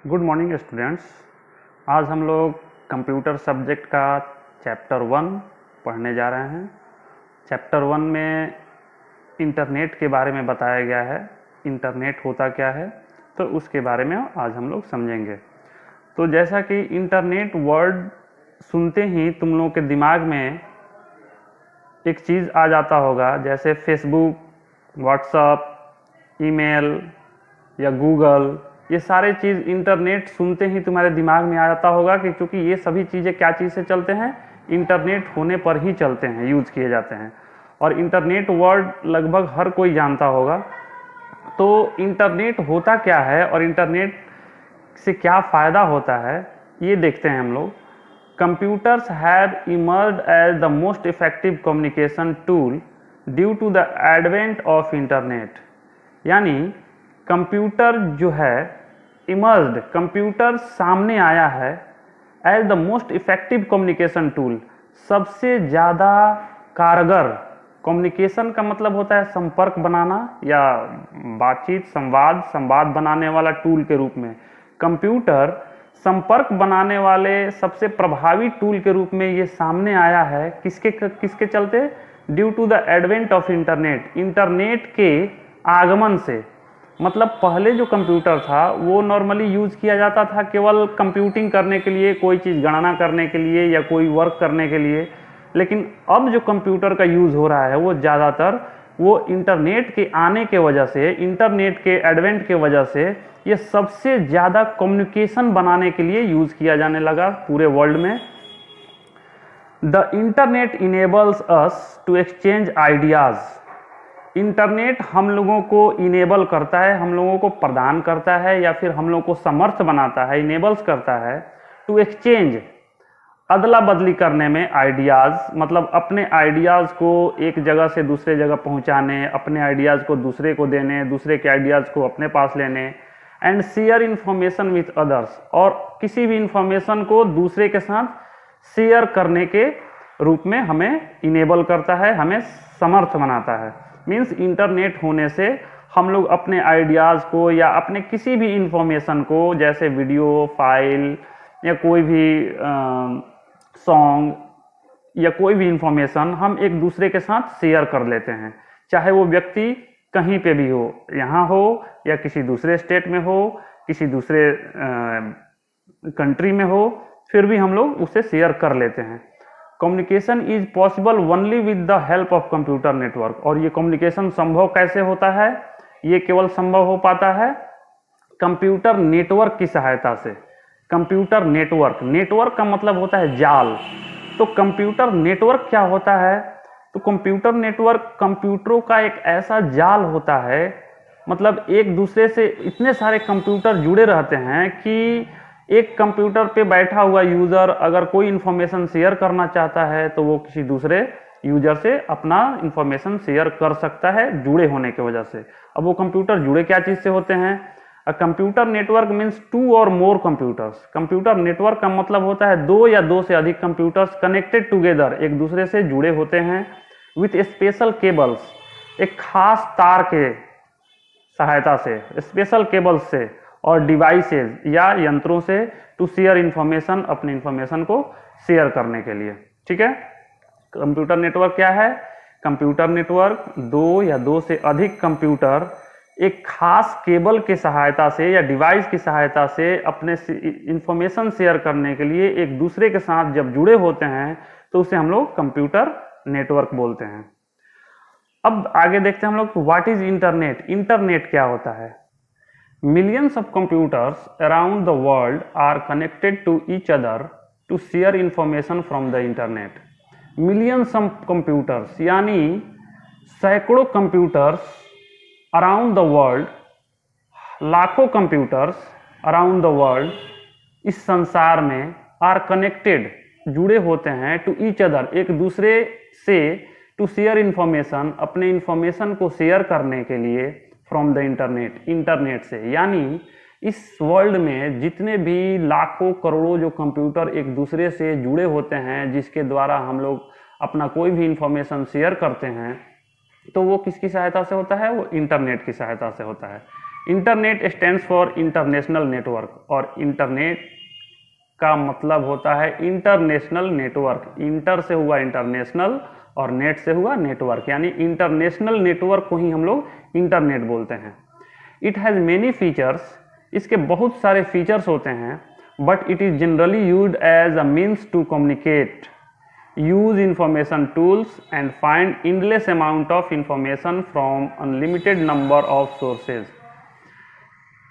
Good morning students. आज हम लोग कंप्यूटर सब्जेक्ट का चैप्टर 1 पढ़ने जा रहे हैं। चैप्टर 1 में इंटरनेट के बारे में बताया गया है। इंटरनेट होता क्या है, तो उसके बारे में आज हम लोग समझेंगे। तो जैसा कि इंटरनेट वर्ड सुनते ही तुम लोगों के दिमाग में एक चीज़ आ जाता होगा, जैसे फेसबुक, व्हाट्सएप, ईमेल या गूगल। ये सारे चीज़ इंटरनेट सुनते ही तुम्हारे दिमाग में आ जाता होगा कि क्योंकि ये सभी चीज़ें क्या चीज़ से चलते हैं, इंटरनेट होने पर ही चलते हैं, यूज़ किए जाते हैं। और इंटरनेट वर्ड लगभग हर कोई जानता होगा। तो इंटरनेट होता क्या है और इंटरनेट से क्या फ़ायदा होता है, ये देखते हैं हम लोग। Computers have emerged as the most effective communication tool due to the advent of internet. यानी कंप्यूटर जो है इमर्ज्ड, कंप्यूटर सामने आया है as the most effective communication tool, सबसे ज़्यादा कारगर। कम्युनिकेशन का मतलब होता है संपर्क बनाना या बातचीत, संवाद बनाने वाला टूल के रूप में कंप्यूटर संपर्क बनाने वाले सबसे प्रभावी टूल के रूप में ये सामने आया है। किसके चलते? Due to the advent of internet, internet के आगमन से। मतलब पहले जो कंप्यूटर था वो नॉर्मली यूज़ किया जाता था केवल कंप्यूटिंग करने के लिए, कोई चीज़ गणना करने के लिए या कोई वर्क करने के लिए। लेकिन अब जो कंप्यूटर का यूज़ हो रहा है वो ज़्यादातर वो इंटरनेट के आने के वजह से, इंटरनेट के एडवेंट के वजह से ये सबसे ज़्यादा कम्युनिकेशन बनाने के लिए यूज़ किया जाने लगा पूरे वर्ल्ड में। The internet enables us to exchange ideas. Internet हम लोगों को इनेबल करता है, हम लोगों को प्रदान करता है या फिर हम लोगों को समर्थ बनाता है, इनेबल्स करता है टू एक्सचेंज, अदला बदली करने में, आइडियाज़। मतलब अपने आइडियाज़ को एक जगह से दूसरे जगह पहुंचाने, अपने आइडियाज़ को दूसरे को देने, दूसरे के आइडियाज़ को अपने पास लेने। And share information with others, और किसी भी इंफॉर्मेशन को दूसरे के साथ शेयर करने के रूप में हमें इनेबल करता है, हमें समर्थ बनाता है। मीन्स इंटरनेट होने से हम लोग अपने आइडियाज़ को या अपने किसी भी इंफॉर्मेशन को, जैसे वीडियो, फाइल या कोई भी सॉन्ग या कोई भी इंफॉर्मेशन, हम एक दूसरे के साथ शेयर कर लेते हैं। चाहे वो व्यक्ति कहीं पे भी हो, यहाँ हो या किसी दूसरे स्टेट में हो, किसी दूसरे कंट्री में हो, फिर भी हम लोग उसे शेयर कर लेते हैं। Communication is possible only with the help of computer network. और ये कम्युनिकेशन संभव कैसे होता है? ये केवल संभव हो पाता है कंप्यूटर नेटवर्क की सहायता से। कंप्यूटर नेटवर्क, नेटवर्क का मतलब होता है जाल। तो कंप्यूटर नेटवर्क क्या होता है? तो कंप्यूटर नेटवर्क कंप्यूटरों का एक ऐसा जाल होता है, मतलब एक दूसरे से इतने सारे कंप्यूटर जुड़े रहते हैं कि एक कंप्यूटर पे बैठा हुआ यूज़र अगर कोई इन्फॉर्मेशन शेयर करना चाहता है तो वो किसी दूसरे यूज़र से अपना इन्फॉर्मेशन शेयर कर सकता है, जुड़े होने की वजह से। अब वो कंप्यूटर जुड़े क्या चीज़ से होते हैं? अ कंप्यूटर नेटवर्क मीन्स 2 और मोर कंप्यूटर्स। कंप्यूटर नेटवर्क का मतलब होता है 2 या 2 से अधिक कंप्यूटर्स कनेक्टेड टुगेदर, एक दूसरे से जुड़े होते हैं विथ स्पेशल केबल्स, एक खास तार के सहायता से, स्पेशल केबल्स से, और डिवाइसेज या यंत्रों से, टू शेयर इंफॉर्मेशन, अपनी इंफॉर्मेशन को शेयर करने के लिए। ठीक है। कंप्यूटर नेटवर्क क्या है? कंप्यूटर नेटवर्क 2 या 2 से अधिक कंप्यूटर एक खास केबल की सहायता से या डिवाइस की सहायता से अपने इंफॉर्मेशन शेयर करने के लिए एक दूसरे के साथ जब जुड़े होते हैं तो उसे हम लोग कंप्यूटर नेटवर्क बोलते हैं। अब आगे देखते हैं हम लोग व्हाट इज इंटरनेट। इंटरनेट क्या होता है? Millions of computers around the world are connected to each other to share information from the internet. Millions of computers यानी सैकड़ों कंप्यूटर्स अराउंड द वर्ल्ड, लाखों कंप्यूटर्स अराउंड द वर्ल्ड इस संसार में are connected, जुड़े होते हैं, टू ईच अदर, एक दूसरे से, टू शेयर इंफॉर्मेशन, अपने इंफॉर्मेशन को शेयर करने के लिए, फ्रॉम द इंटरनेट, इंटरनेट से। यानी इस वर्ल्ड में जितने भी लाखों करोड़ों जो कंप्यूटर एक दूसरे से जुड़े होते हैं, जिसके द्वारा हम लोग अपना कोई भी इंफॉर्मेशन शेयर करते हैं, तो वो किसकी सहायता से होता है? वो इंटरनेट की सहायता से होता है। Internet stands for international network, और इंटरनेट का मतलब होता है इंटरनेशनल नेटवर्क। इंटर से हुआ इंटरनेशनल और नेट से हुआ नेटवर्क, यानी इंटरनेशनल नेटवर्क को ही हम लोग इंटरनेट बोलते हैं। इट हैज़ मेनी फीचर्स, इसके बहुत सारे फीचर्स होते हैं, but it is generally used as a means to communicate, use information tools and find endless amount of information from unlimited number of sources।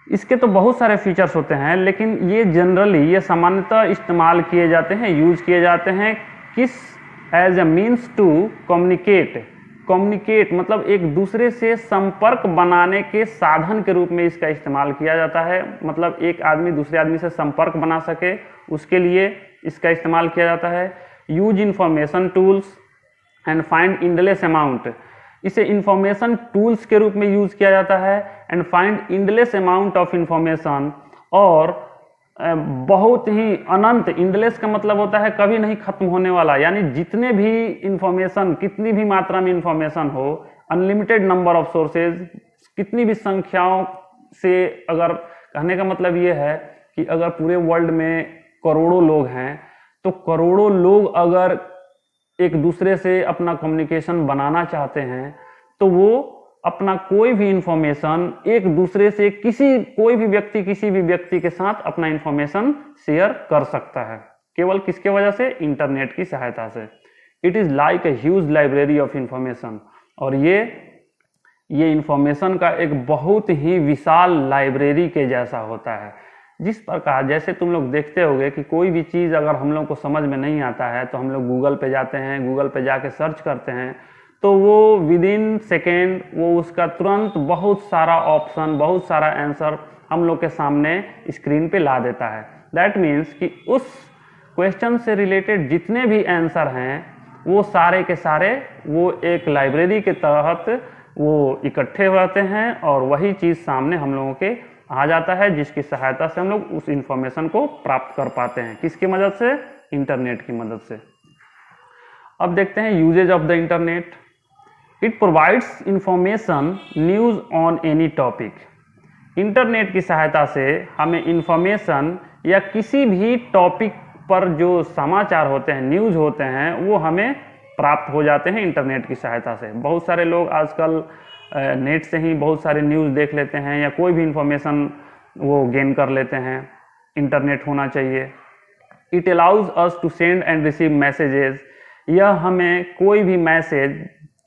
इसके तो बहुत सारे फीचर्स होते हैं, लेकिन ये जनरली, ये सामान्यतः इस्तेमाल किए जाते हैं, यूज किए जाते हैं किस, as a means to communicate. Communicate मतलब एक दूसरे से संपर्क बनाने के साधन के रूप में इसका इस्तेमाल किया जाता है। मतलब एक आदमी दूसरे आदमी से संपर्क बना सके, उसके लिए इसका इस्तेमाल किया जाता है। Use information tools and find endless amount, इसे इंफॉर्मेशन टूल्स के रूप में यूज किया जाता है। And find endless amount of information, और बहुत ही अनंत, इंडलेस का मतलब होता है कभी नहीं खत्म होने वाला, यानी जितने भी इंफॉर्मेशन, कितनी भी मात्रा में इंफॉर्मेशन हो, अनलिमिटेड नंबर ऑफ सोर्सेज, कितनी भी संख्याओं से, अगर कहने का मतलब ये है कि अगर पूरे वर्ल्ड में करोड़ों लोग हैं, तो करोड़ों लोग अगर एक दूसरे से अपना कम्युनिकेशन बनाना चाहते हैं, तो वो अपना कोई भी इंफॉर्मेशन एक दूसरे से, कोई भी व्यक्ति किसी भी व्यक्ति के साथ अपना इंफॉर्मेशन शेयर कर सकता है। केवल किसके वजह से? इंटरनेट की सहायता से। It is like a huge library of information, और ये इंफॉर्मेशन का एक बहुत ही विशाल लाइब्रेरी के जैसा होता है। जिस प्रकार, जैसे तुम लोग देखते होगे कि कोई भी चीज़ अगर हम लोग को समझ में नहीं आता है तो हम लोग गूगल पे जाते हैं, गूगल पे जाके सर्च करते हैं, तो वो विद इन सेकेंड वो उसका तुरंत बहुत सारा ऑप्शन, बहुत सारा आंसर हम लोग के सामने स्क्रीन पे ला देता है। दैट मीन्स कि उस क्वेश्चन से रिलेटेड जितने भी आंसर हैं, वो सारे के सारे वो एक लाइब्रेरी के तहत वो इकट्ठे रहते हैं, और वही चीज़ सामने हम लोगों के आ जाता है, जिसकी सहायता से हम लोग उस इंफॉर्मेशन को प्राप्त कर पाते हैं। किसकी मदद से? इंटरनेट की मदद से। अब देखते हैं uses of the internet. It provides information, news on any topic. Internet की सहायता से हमें इंफॉर्मेशन या किसी भी टॉपिक पर जो समाचार होते हैं, न्यूज़ होते हैं, वो हमें प्राप्त हो जाते हैं इंटरनेट की सहायता से। बहुत सारे लोग आजकल नेट से ही बहुत सारे न्यूज़ देख लेते हैं, या कोई भी इंफॉर्मेशन वो गेन कर लेते हैं। इंटरनेट होना चाहिए। It allows us to send and receive messages, यह हमें कोई भी मैसेज,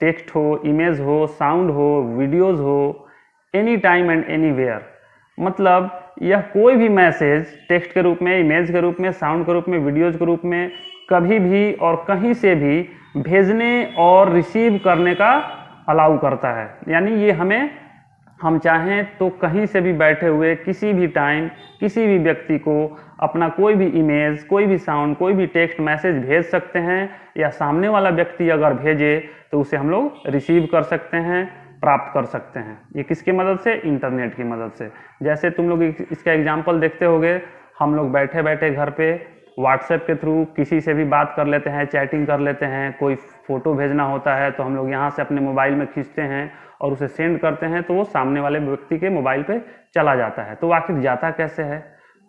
टेक्स्ट हो, इमेज हो, साउंड हो, वीडियोज़ हो, एनी टाइम एंड एनीवेयर, मतलब यह कोई भी मैसेज टेक्स्ट के रूप में, इमेज के रूप में, साउंड के रूप में, वीडियोज़ के रूप में कभी भी और कहीं से भी भेजने और रिसीव करने का अलाउ करता है। यानी ये हम चाहें तो कहीं से भी बैठे हुए किसी भी टाइम किसी भी व्यक्ति को अपना कोई भी इमेज, कोई भी साउंड, कोई भी टेक्स्ट मैसेज भेज सकते हैं, या सामने वाला व्यक्ति अगर भेजे तो उसे हम लोग रिसीव कर सकते हैं, प्राप्त कर सकते हैं। ये किसकी मदद से? इंटरनेट की मदद से। जैसे तुम लोग इसका एग्जाम्पल देखते होगे, हम लोग बैठे बैठे घर पे व्हाट्सएप के थ्रू किसी से भी बात कर लेते हैं, चैटिंग कर लेते हैं। कोई फ़ोटो भेजना होता है तो हम लोग यहाँ से अपने मोबाइल में खींचते हैं और उसे सेंड करते हैं, तो वो सामने वाले व्यक्ति के मोबाइल पे चला जाता है। तो आखिर जाता कैसे है?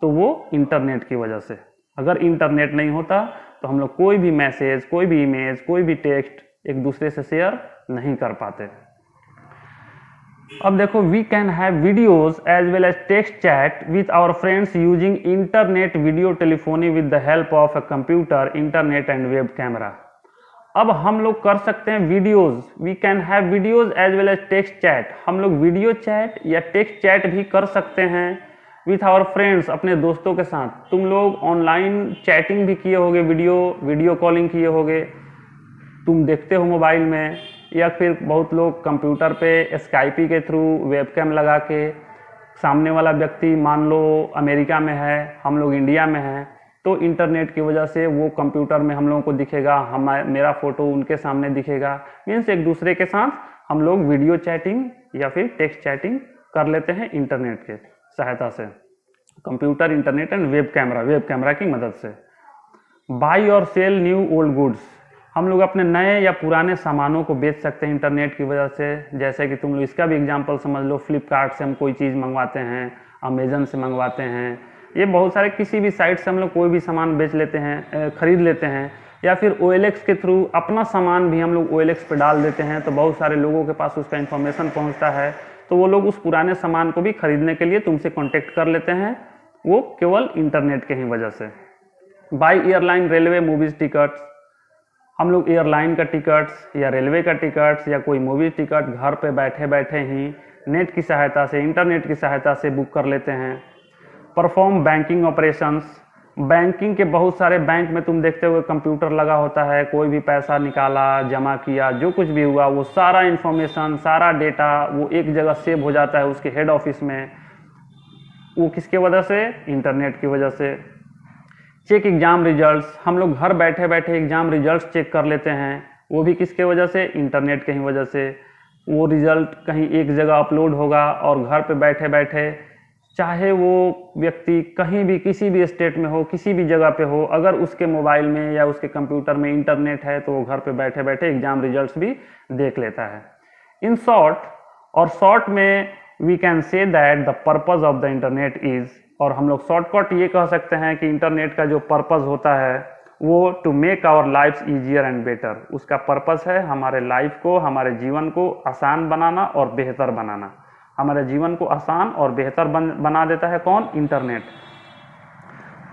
तो वो इंटरनेट की वजह से। अगर इंटरनेट नहीं होता तो हम लोग कोई भी मैसेज, कोई भी इमेज, कोई भी टेक्स्ट एक दूसरे से शेयर नहीं कर पाते। अब देखो, we can have videos as well as text chat with our friends using internet video telephony with the help of a computer, internet and web camera. अब हम लोग कर सकते हैं videos, we can have videos as well as text chat. हम लोग video chat या text chat भी कर सकते हैं विथ आवर फ्रेंड्स, अपने दोस्तों के साथ। तुम लोग ऑनलाइन चैटिंग भी किए होगे, वीडियो कॉलिंग किए होगे, तुम देखते हो मोबाइल में, या फिर बहुत लोग कंप्यूटर पे स्काइपी के थ्रू वेबकैम लगा के, सामने वाला व्यक्ति मान लो अमेरिका में है, हम लोग इंडिया में हैं, तो इंटरनेट की वजह से वो कंप्यूटर में हम लोगों को दिखेगा, मेरा फ़ोटो उनके सामने दिखेगा। मीन्स एक दूसरे के साथ हम लोग वीडियो चैटिंग या फिर टेक्स्ट चैटिंग कर लेते हैं इंटरनेट के सहायता से। Computer, internet and web camera की मदद से। बाई और सेल न्यू ओल्ड गुड्स, हम लोग अपने नए या पुराने सामानों को बेच सकते हैं इंटरनेट की वजह से। जैसे कि तुम लोग इसका भी एग्जांपल समझ लो, फ्लिपकार्ट से हम कोई चीज़ मंगवाते हैं, अमेजन से मंगवाते हैं, ये बहुत सारे किसी भी साइट से हम लोग कोई भी सामान बेच लेते हैं, खरीद लेते हैं। या फिर OLX के थ्रू अपना सामान भी हम लोग OLX पे डाल देते हैं, तो बहुत सारे लोगों के पास उसका इन्फॉर्मेशन पहुंचता है, तो वो लोग उस पुराने सामान को भी खरीदने के लिए तुमसे कांटेक्ट कर लेते हैं, वो केवल इंटरनेट के ही वजह से। By airline, railway, movies tickets, हम लोग एयरलाइन का टिकट्स या रेलवे का टिकट्स या कोई मूवी टिकट घर पे बैठे बैठे ही नेट की सहायता से, इंटरनेट की सहायता से बुक कर लेते हैं। परफॉर्म बैंकिंग ऑपरेशंस, बैंकिंग के बहुत सारे बैंक में तुम देखते हुए कंप्यूटर लगा होता है, कोई भी पैसा निकाला, जमा किया, जो कुछ भी हुआ वो सारा इन्फॉर्मेशन, सारा डेटा वो एक जगह सेव हो जाता है उसके हेड ऑफिस में। वो किसके वजह से? इंटरनेट की वजह से। चेक एग्जाम रिजल्ट्स, हम लोग घर बैठे बैठे एग्जाम रिजल्ट्स चेक कर लेते हैं, वो भी किसके वजह से? इंटरनेट की वजह से। वो रिजल्ट कहीं एक जगह अपलोड होगा और घर पे बैठे बैठे, चाहे वो व्यक्ति कहीं भी किसी भी स्टेट में हो, किसी भी जगह पे हो, अगर उसके मोबाइल में या उसके कंप्यूटर में इंटरनेट है तो वो घर पे बैठे बैठे एग्जाम रिजल्ट्स भी देख लेता है। इन शॉर्ट, और शॉर्ट में we can say that the purpose of the internet is, और हम लोग शॉर्टकट ये कह सकते हैं कि इंटरनेट का जो पर्पज होता है वो to make our life easier and better. उसका पर्पस है हमारे लाइफ को, हमारे जीवन को आसान बनाना और बेहतर बनाना। हमारे जीवन को आसान और बेहतर बना देता है कौन? इंटरनेट।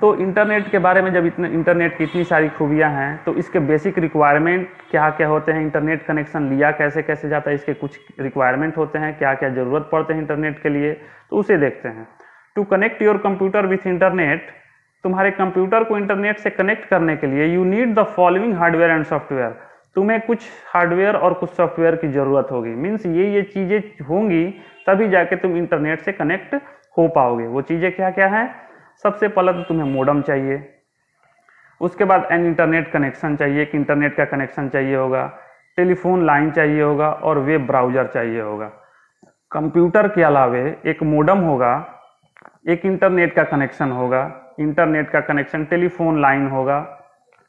तो इंटरनेट के बारे में जब इंटरनेट की इतनी सारी खूबियां हैं, तो इसके बेसिक रिक्वायरमेंट क्या क्या होते हैं, इंटरनेट कनेक्शन लिया कैसे कैसे जाता है, इसके कुछ रिक्वायरमेंट होते हैं, क्या क्या ज़रूरत पड़ते हैं इंटरनेट के लिए, तो उसे देखते हैं। To connect your computer with internet, तुम्हारे कंप्यूटर को इंटरनेट से कनेक्ट करने के लिए you need the following hardware and software. तुम्हें कुछ हार्डवेयर और कुछ सॉफ्टवेयर की ज़रूरत होगी। मीन्स ये चीज़ें होंगी तभी जाके तुम इंटरनेट से कनेक्ट हो पाओगे। वो चीज़ें क्या क्या हैं? सबसे पहले तो तुम्हें मोडम चाहिए, उसके बाद एन इंटरनेट कनेक्शन चाहिए, एक इंटरनेट का कनेक्शन चाहिए होगा, टेलीफोन लाइन चाहिए होगा और वेब ब्राउज़र चाहिए होगा। कंप्यूटर के अलावे एक मोडम होगा, एक इंटरनेट का कनेक्शन होगा, इंटरनेट का कनेक्शन, टेलीफोन लाइन होगा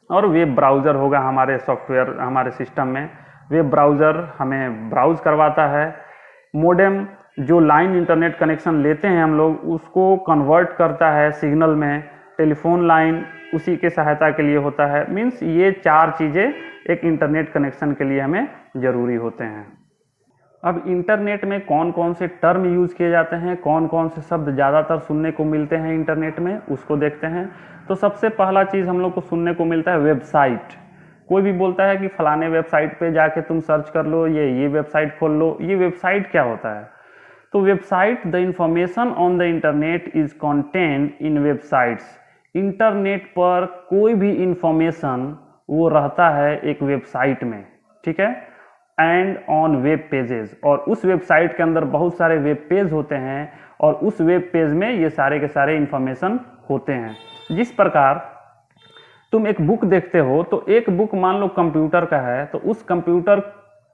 और वेब ब्राउज़र होगा हमारे सॉफ्टवेयर, हमारे सिस्टम में। वेब ब्राउज़र हमें ब्राउज़ करवाता है, मोडेम जो लाइन इंटरनेट कनेक्शन लेते हैं हम लोग उसको कन्वर्ट करता है सिग्नल में, टेलीफोन लाइन उसी के सहायता के लिए होता है। मीन्स ये चार चीज़ें एक इंटरनेट कनेक्शन के लिए हमें ज़रूरी होते हैं। अब इंटरनेट में कौन कौन से टर्म यूज़ किए जाते हैं, कौन कौन से शब्द ज़्यादातर सुनने को मिलते हैं इंटरनेट में, उसको देखते हैं। तो सबसे पहला चीज़ हम लोग को सुनने को मिलता है वेबसाइट। कोई भी बोलता है कि फलाने वेबसाइट पे जाके तुम सर्च कर लो, ये वेबसाइट खोल लो। ये वेबसाइट क्या होता है? तो website, the information on the internet is contained in websites. Internet पर कोई भी इंफॉर्मेशन वो रहता है एक वेबसाइट में, ठीक है, एंड ऑन वेब पेजेस। और उस वेबसाइट के अंदर बहुत सारे वेब पेज होते हैं और उस वेब पेज में ये सारे के सारे इंफॉर्मेशन होते हैं। जिस प्रकार तुम एक बुक देखते हो, तो एक बुक मान लो कंप्यूटर का है, तो उस कंप्यूटर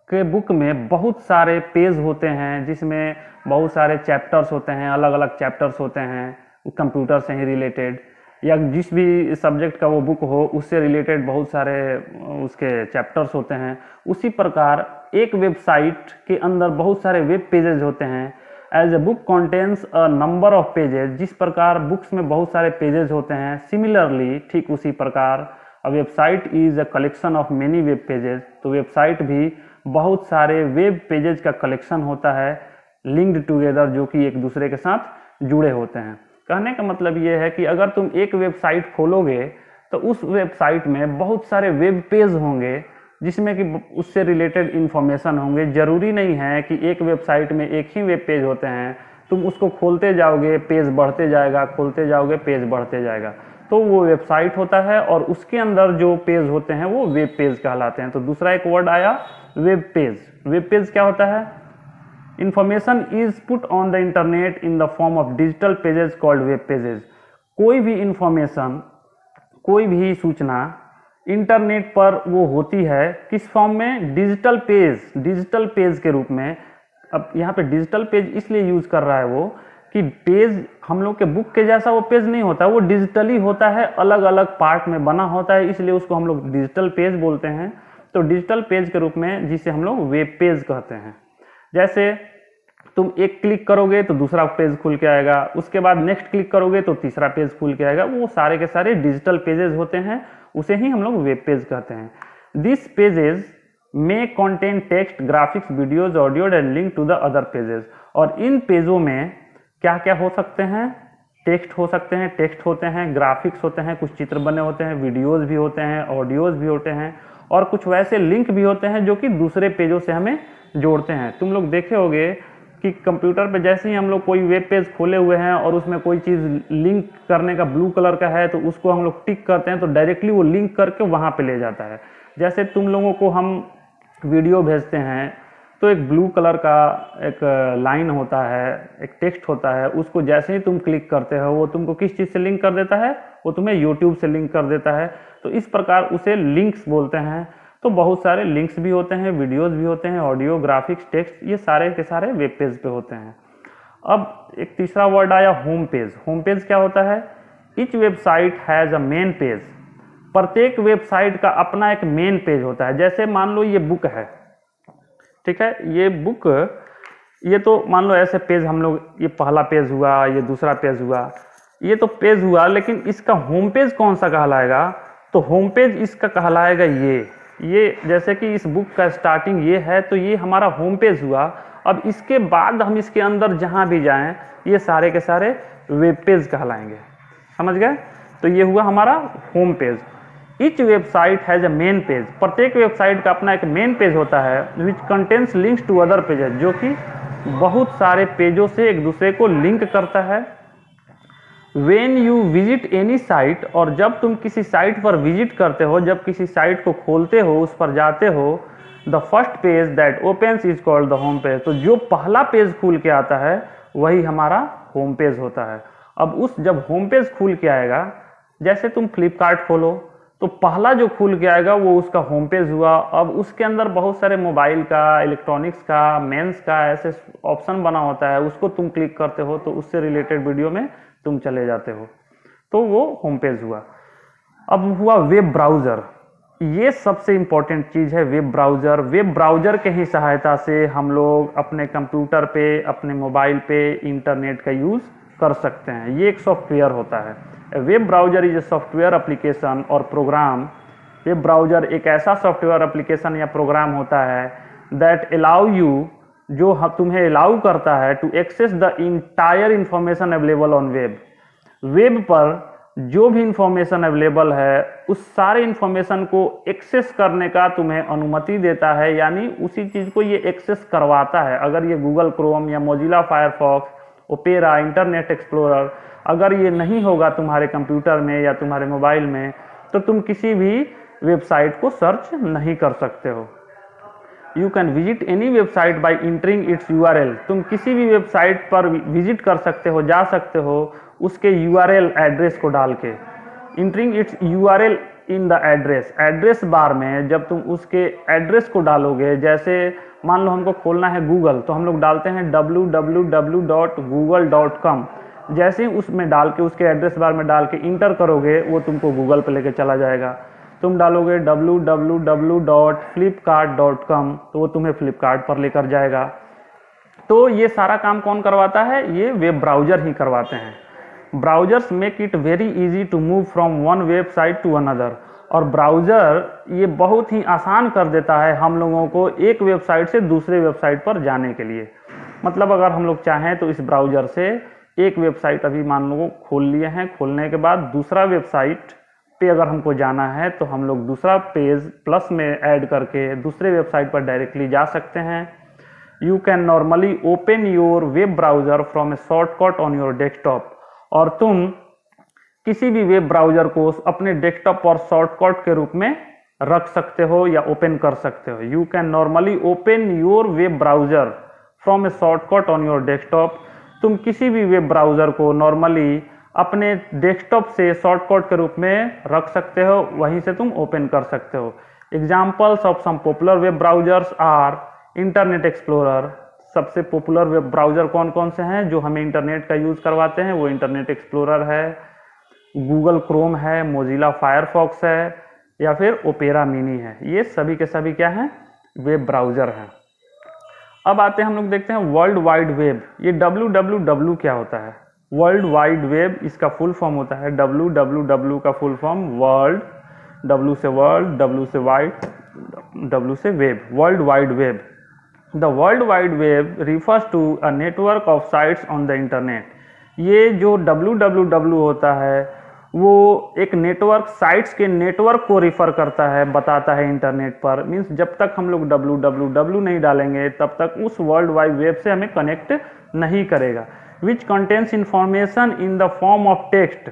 के बुक में बहुत सारे पेज होते हैं जिसमें बहुत सारे चैप्टर्स होते हैं, अलग अलग चैप्टर्स होते हैं कंप्यूटर से ही रिलेटेड, या जिस भी सब्जेक्ट का वो बुक हो उससे रिलेटेड बहुत सारे उसके चैप्टर्स होते हैं। उसी प्रकार एक वेबसाइट के अंदर बहुत सारे वेब पेजेस होते हैं। As a book contains a number of pages, जिस प्रकार बुक्स में बहुत सारे पेजेस होते हैं, सिमिलरली ठीक उसी प्रकार a website is a collection of many web pages. तो वेबसाइट भी बहुत सारे वेब पेजेस का कलेक्शन होता है, लिंक्ड टुगेदर, जो कि एक दूसरे के साथ जुड़े होते हैं। कहने का मतलब ये है कि अगर तुम एक वेबसाइट खोलोगे तो उस वेबसाइट में बहुत सारे वेब पेज होंगे जिसमें कि उससे रिलेटेड इंफॉर्मेशन होंगे। जरूरी नहीं है कि एक वेबसाइट में एक ही वेब पेज होते हैं, तुम उसको खोलते जाओगे पेज बढ़ते जाएगा, खोलते जाओगे पेज बढ़ते जाएगा, तो वो वेबसाइट होता है और उसके अंदर जो पेज होते हैं वो वेब पेज कहलाते हैं। तो दूसरा एक वर्ड आया वेब पेज। वेब पेज क्या होता है? Information is put on the internet in the form of digital pages called web pages. कोई भी इंफॉर्मेशन, कोई भी सूचना इंटरनेट पर वो होती है किस फॉर्म में? डिजिटल पेज, डिजिटल पेज के रूप में। अब यहाँ पे डिजिटल पेज इसलिए यूज कर रहा है वो कि पेज हम लोग के बुक के जैसा वो पेज नहीं होता, वो डिजिटली होता है, अलग अलग पार्ट में बना होता है, इसलिए उसको हम लोग डिजिटल पेज बोलते हैं। तो डिजिटल पेज के रूप में जिसे हम लोग वेब पेज कहते हैं। जैसे तुम एक क्लिक करोगे तो दूसरा पेज खुल के आएगा, उसके बाद नेक्स्ट क्लिक करोगे तो तीसरा पेज खुल के आएगा, वो सारे के सारे डिजिटल पेजेस होते हैं, उसे ही हम लोग वेब पेज कहते हैं। दिस पेजेस में contain text, graphics, videos, audio and link to the other pages. और इन पेजों में क्या क्या हो सकते हैं? टेक्स्ट हो सकते हैं, टेक्स्ट होते हैं, ग्राफिक्स होते हैं, कुछ चित्र बने होते हैं, वीडियोज भी होते हैं, ऑडियोज भी होते हैं, और कुछ वैसे लिंक भी होते हैं जो कि दूसरे पेजों से हमें जोड़ते हैं। तुम लोग देखे होगे कि कंप्यूटर पे जैसे ही हम लोग कोई वेब पेज खोले हुए हैं और उसमें कोई चीज़ लिंक करने का ब्लू कलर का है तो उसको हम लोग टिक करते हैं तो डायरेक्टली वो लिंक करके वहाँ पे ले जाता है। जैसे तुम लोगों को हम वीडियो भेजते हैं तो एक ब्लू कलर का एक लाइन होता है, एक टेक्स्ट होता है, उसको जैसे ही तुम क्लिक करते हो वो तुमको किस चीज़ से लिंक कर देता है? वो तुम्हें यूट्यूब से लिंक कर देता है। तो इस प्रकार उसे लिंक्स बोलते हैं। तो बहुत सारे लिंक्स भी होते हैं, वीडियोस भी होते हैं, ऑडियो, ग्राफिक्स, टेक्स्ट, ये सारे के सारे वेब पेज पे होते हैं। अब एक तीसरा वर्ड आया होम पेज। होम पेज क्या होता है? Each website has a main page. प्रत्येक वेबसाइट का अपना एक मेन पेज होता है। जैसे मान लो ये बुक है, ठीक है, ये बुक, ये तो मान लो ऐसे पेज हम लोग, ये पहला पेज हुआ, ये दूसरा पेज हुआ, ये तो पेज हुआ, लेकिन इसका होम पेज कौन सा कहलाएगा? तो होम पेज इसका कहलाएगा ये जैसे कि इस बुक का स्टार्टिंग ये है तो ये हमारा होम पेज हुआ। अब इसके बाद हम इसके अंदर जहाँ भी जाएं ये सारे के सारे वेब पेज कहलाएंगे। समझ गए? तो ये हुआ हमारा home page. Each website has a main page. प्रत्येक वेबसाइट का अपना एक मेन पेज होता है which contains links to other pages, जो कि बहुत सारे पेजों से एक दूसरे को लिंक करता है। When you visit any site, और जब तुम किसी साइट पर विजिट करते हो, जब किसी साइट को खोलते हो, उस पर जाते हो, the first page that opens is called the home page. तो जो पहला पेज खुल के आता है वही हमारा होम पेज होता है। अब जब होम पेज खुल के आएगा, जैसे तुम फ्लिपकार्ट खोलो तो पहला जो खुल के आएगा वो उसका होम पेज हुआ। अब उसके अंदर बहुत सारे मोबाइल का, इलेक्ट्रॉनिक्स का, मेंस का ऐसे ऑप्शन बना होता है, उसको तुम क्लिक करते हो तो उससे रिलेटेड वीडियो में तुम चले जाते हो, तो वो होम पेज हुआ। अब हुआ वेब ब्राउज़र। ये सबसे इम्पोर्टेंट चीज़ है, वेब ब्राउज़र। वेब ब्राउज़र के ही सहायता से हम लोग अपने कंप्यूटर पे, अपने मोबाइल पे इंटरनेट का यूज़ कर सकते हैं। ये एक सॉफ्टवेयर होता है। Web browser is a software application और प्रोग्राम। वेब ब्राउज़र एक ऐसा सॉफ्टवेयर एप्लीकेशन या प्रोग्राम होता है दैट अलाउ यू, जो तुम्हें अलाउ करता है to access the entire information available on web. Web पर जो भी इंफॉर्मेशन अवेलेबल है उस सारे इंफॉर्मेशन को एक्सेस करने का तुम्हें अनुमति देता है, यानी उसी चीज़ को ये एक्सेस करवाता है। अगर ये गूगल क्रोम या Mozilla Firefox, opera, internet explorer अगर ये नहीं होगा तुम्हारे कंप्यूटर में या तुम्हारे मोबाइल में, तो तुम किसी भी वेबसाइट को सर्च नहीं कर सकते हो। You can visit any website by entering its URL। तुम किसी भी वेबसाइट पर विजिट कर सकते हो, जा सकते हो उसके URL एड्रेस को डाल के। Entering its URL in the address bar में जब तुम उसके एड्रेस को डालोगे, जैसे मान लो हमको खोलना है गूगल, तो हम लोग डालते हैं www.google.com। जैसे ही उसमें डाल के, उसके एड्रेस बार में डाल के इंटर करोगे, वो तुमको गूगल पे लेके चला जाएगा। तुम डालोगे www.flipkart.com तो वो तुम्हें फ्लिपकार्ट पर लेकर जाएगा। तो ये सारा काम कौन करवाता है? ये वेब ब्राउज़र ही करवाते हैं। Browsers make it very easy to move from one website to another. और ब्राउज़र ये बहुत ही आसान कर देता है हम लोगों को एक वेबसाइट से दूसरे वेबसाइट पर जाने के लिए। मतलब अगर हम लोग चाहें तो इस ब्राउज़र से एक वेबसाइट अभी मान लो खोल लिए हैं, खोलने के बाद दूसरा वेबसाइट पे अगर हमको जाना है तो हम लोग दूसरा पेज प्लस में ऐड करके दूसरे वेबसाइट पर डायरेक्टली जा सकते हैं। You can normally open your web browser from A shortcut on your desktop. और तुम किसी भी वेब ब्राउज़र को अपने डेस्कटॉप पर शॉर्टकट के रूप में रख सकते हो या ओपन कर सकते हो। You can normally open your web browser from A shortcut on your desktop. तुम किसी भी वेब ब्राउज़र को नॉर्मली अपने डेस्कटॉप से शॉर्टकट के रूप में रख सकते हो, वहीं से तुम ओपन कर सकते हो। Examples of some popular web browsers are internet explorer. सबसे पॉपुलर वेब ब्राउज़र कौन कौन से हैं जो हमें इंटरनेट का यूज़ करवाते हैं? वो इंटरनेट एक्सप्लोरर है, गूगल क्रोम है, मोजिला फायरफॉक्स है, या फिर ओपेरा मिनी है, ये सभी के सभी क्या हैं, वेब ब्राउज़र हैं। अब आते हैं हम लोग देखते हैं वर्ल्ड वाइड वेब। ये www क्या होता है? वर्ल्ड वाइड वेब इसका फुल फॉर्म होता है, www का फुल फॉर्म वर्ल्ड, W से वर्ल्ड, W से वाइड, W से web, world wide web. The world wide web refers to a network of sites on the internet. ये जो www होता है वो एक नेटवर्क, साइट्स के नेटवर्क को रिफ़र करता है, बताता है इंटरनेट पर। मीन्स जब तक हम लोग www नहीं डालेंगे तब तक उस वर्ल्ड वाइड वेब से हमें कनेक्ट नहीं करेगा। Which contains information in the form of text,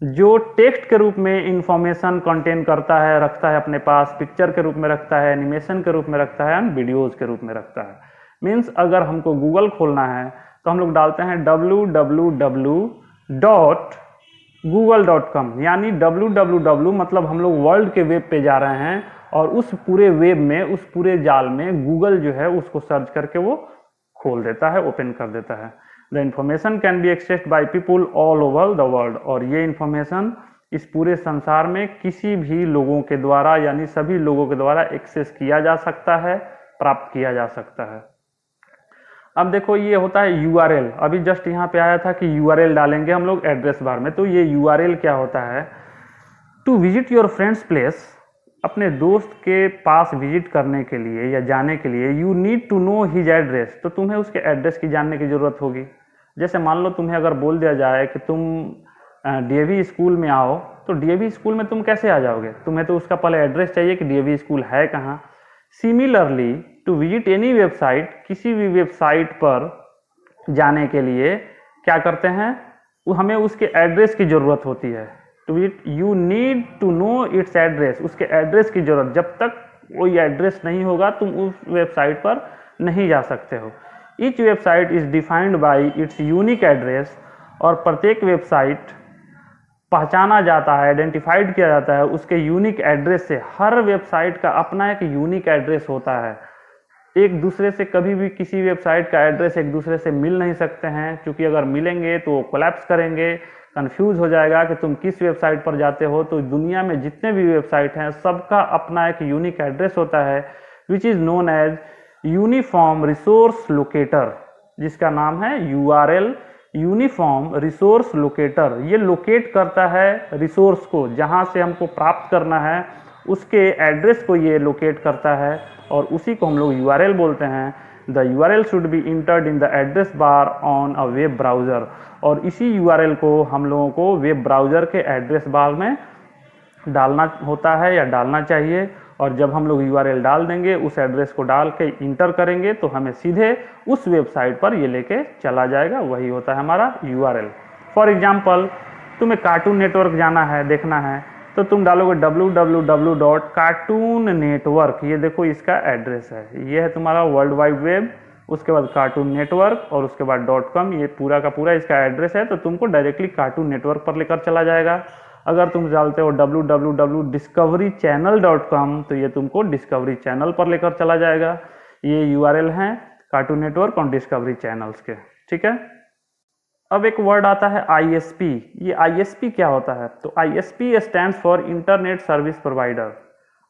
जो टेक्स्ट के रूप में इंफॉर्मेशन कंटेन करता है, रखता है अपने पास, पिक्चर के रूप में रखता है, एनिमेशन के रूप में रखता है, एंड वीडियोज़ के रूप में रखता है। मीन्स अगर हमको गूगल खोलना है तो हम लोग डालते हैं www.google.com, यानी www मतलब हम लोग वर्ल्ड के वेब पे जा रहे हैं और उस पूरे वेब में, उस पूरे जाल में गूगल जो है उसको सर्च करके वो खोल देता है, ओपन कर देता है। The information can be accessed by people all over the world, और ये इंफॉर्मेशन इस पूरे संसार में किसी भी लोगों के द्वारा, यानी सभी लोगों के द्वारा एक्सेस किया जा सकता है, प्राप्त किया जा सकता है। अब देखो ये होता है URL। अभी जस्ट यहाँ पे आया था कि URL डालेंगे हम लोग एड्रेस बार में, तो ये URL क्या होता है? To visit your friend's place, अपने दोस्त के पास विजिट करने के लिए या जाने के लिए, you need to know his address, तो तुम्हें उसके एड्रेस की जानने की ज़रूरत होगी। जैसे मान लो तुम्हें अगर बोल दिया जाए कि तुम DAV स्कूल में आओ, तो DAV स्कूल में तुम कैसे आ जाओगे? तुम्हें तो उसका पहले एड्रेस चाहिए कि DAV स्कूल है कहाँ। Similarly to visit any website, किसी भी वेबसाइट पर जाने के लिए क्या करते हैं, हमें उसके एड्रेस की ज़रूरत होती है। To visit you need to know its address, उसके एड्रेस की ज़रूरत, जब तक कोई एड्रेस नहीं होगा तुम उस वेबसाइट पर नहीं जा सकते हो। Each website is defined by its unique address, और प्रत्येक वेबसाइट पहचाना जाता है, आइडेंटिफाइड किया जाता है उसके यूनिक एड्रेस से। हर वेबसाइट का अपना एक यूनिक एड्रेस होता है, एक दूसरे से कभी भी किसी वेबसाइट का एड्रेस एक दूसरे से मिल नहीं सकते हैं, क्योंकि अगर मिलेंगे तो वो कोलैप्स करेंगे, कंफ्यूज हो जाएगा कि तुम किस वेबसाइट पर जाते हो। तो दुनिया में जितने भी वेबसाइट हैं सबका अपना एक यूनिक एड्रेस होता है, which is known as uniform resource locator, जिसका नाम है URL, यूनिफॉर्म रिसोर्स लोकेटर। ये लोकेट करता है रिसोर्स को, जहाँ से हमको प्राप्त करना है उसके एड्रेस को ये लोकेट करता है, और उसी को हम लोग URL बोलते हैं। The URL should be entered in the address bar on a web browser, और इसी URL को हम लोगों को वेब ब्राउज़र के एड्रेस बार में डालना होता है या डालना चाहिए। और जब हम लोग URL डाल देंगे, उस एड्रेस को डाल के इंटर करेंगे तो हमें सीधे उस वेबसाइट पर ये लेके चला जाएगा, वही होता है हमारा URL। फॉर एग्जाम्पल तुम्हें कार्टून नेटवर्क जाना है, देखना है, तो तुम डालोगे www.cartoon network, ये देखो इसका एड्रेस है, ये है तुम्हारा वर्ल्ड वाइड वेब, उसके बाद कार्टून नेटवर्क और उसके बाद .com, ये पूरा का पूरा इसका एड्रेस है। तो तुमको डायरेक्टली कार्टून नेटवर्क पर लेकर चला जाएगा। अगर तुम डालते हो www.discoverychannel.com, तो ये तुमको डिस्कवरी चैनल पर लेकर चला जाएगा। ये URL हैं कार्टून नेटवर्क और डिस्कवरी चैनल्स के, ठीक है। अब एक वर्ड आता है ISP। ये ISP क्या होता है? तो ISP stands for internet service provider.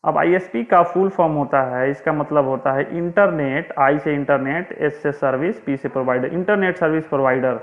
अब ISP का फुल फॉर्म होता है, इसका मतलब होता है इंटरनेट, I से इंटरनेट, S से सर्विस, P से प्रोवाइडर, इंटरनेट सर्विस प्रोवाइडर।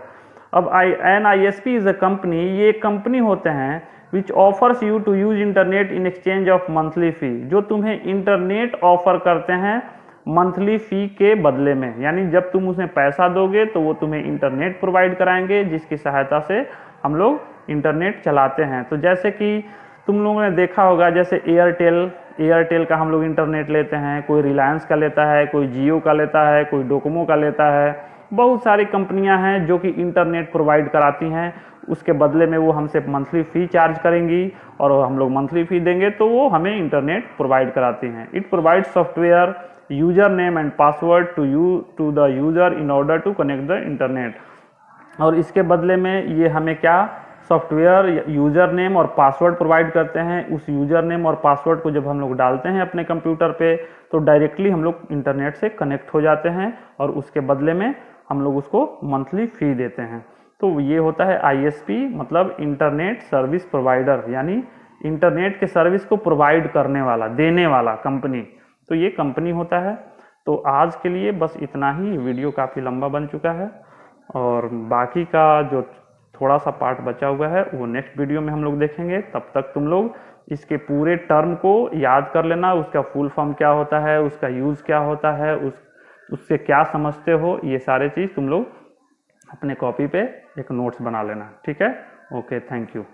अब an ISP is a company, ये कंपनी होते हैं which offers you to use internet in exchange of monthly fee, जो तुम्हें इंटरनेट ऑफर करते हैं मंथली फ़ी के बदले में। यानी जब तुम उसमें पैसा दोगे तो वो तुम्हें इंटरनेट प्रोवाइड कराएंगे, जिसकी सहायता से हम लोग इंटरनेट चलाते हैं। तो जैसे कि तुम लोगों ने देखा होगा, जैसे एयरटेल का हम लोग इंटरनेट लेते हैं, कोई रिलायंस का लेता है, कोई जियो का लेता है, कोई डोकोमो का लेता है। बहुत सारी कंपनियां हैं जो कि इंटरनेट प्रोवाइड कराती हैं, उसके बदले में वो हमसे मंथली फ़ी चार्ज करेंगी और हम लोग मंथली फ़ी देंगे तो वो हमें इंटरनेट प्रोवाइड कराती हैं। It provide software, user name and password to the user in order to connect the internet. और इसके बदले में ये हमें क्या सॉफ्टवेयर, यूज़र नेम और पासवर्ड प्रोवाइड करते हैं। उस यूज़र नेम और पासवर्ड को जब हम लोग डालते हैं अपने कंप्यूटर पे तो डायरेक्टली हम लोग इंटरनेट से कनेक्ट हो जाते हैं और उसके बदले में हम लोग उसको मंथली फ़ी देते हैं। तो ये होता है ISP, मतलब इंटरनेट सर्विस प्रोवाइडर, यानी इंटरनेट के सर्विस को प्रोवाइड करने वाला, देने वाला कंपनी, तो ये कंपनी होता है। तो आज के लिए बस इतना ही, वीडियो काफ़ी लंबा बन चुका है और बाकी का जो थोड़ा सा पार्ट बचा हुआ है वो नेक्स्ट वीडियो में हम लोग देखेंगे। तब तक तुम लोग इसके पूरे टर्म को याद कर लेना, उसका फुल फॉर्म क्या होता है, उसका यूज़ क्या होता है, उससे क्या समझते हो, ये सारे चीज़ तुम लोग अपने कॉपी पे एक नोट्स बना लेना। ठीक है, ओके, थैंक यू।